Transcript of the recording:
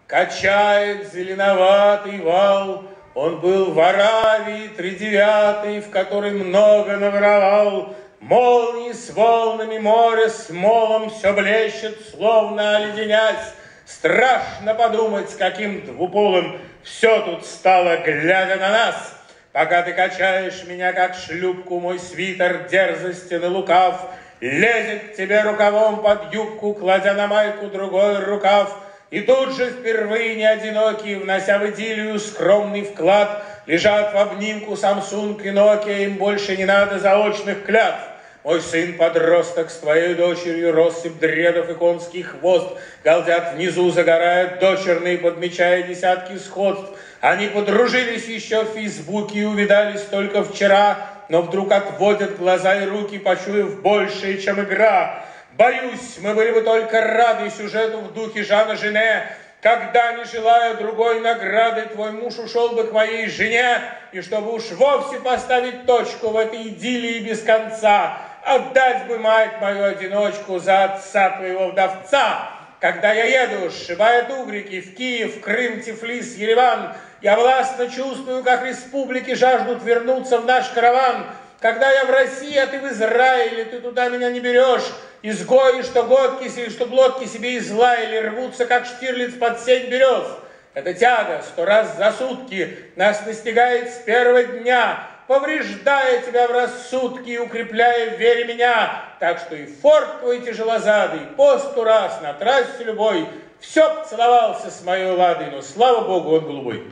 Качает зеленоватый вал. Он был в Аравии тридевятый, в которой много наворовал. Молнии с волнами, море с молом все блещет, словно оледенясь. Страшно подумать, каким двуполым все тут стало, глядя на нас. Пока ты качаешь меня, как шлюпку, мой свитер дерзости на лукав лезет к тебе рукавом под юбку, кладя на майку другой рукав. И тут же впервые не одинокие, внося в идиллию скромный вклад, лежат в обнимку Samsung и Nokia, им больше не надо заочных клятв. Мой сын-подросток с твоей дочерью, россыпь дредов и конский хвост, галдят внизу, загорают дочерные, подмечая десятки сходств. Они подружились еще в Фейсбуке и увидались только вчера, но вдруг отводят глаза и руки, почуяв большее, чем игра. Боюсь, мы были бы только рады сюжету в духе Жана Жене, когда, не желая другой награды, твой муж ушел бы к моей жене, и чтобы уж вовсе поставить точку в этой идиллии без конца, отдать бы мать мою одиночку за отца твоего вдовца. Когда я еду, сшибая угрики, в Киев, Крым, Тифлис, Ереван, я властно чувствую, как республики жаждут вернуться в наш караван. Когда я в России, а ты в Израиле, ты туда меня не берешь. Изгои, что глотки себе излаяли, рвутся, как Штирлиц под сень берез. Эта тяга 100 раз за сутки нас настигает с первого дня, повреждая тебя в рассудке и укрепляя в вере меня. Так что и форт твой тяжелозадый, по 100 раз на трассе любой, все поцеловался с моей ладой, но, слава Богу, он голубой.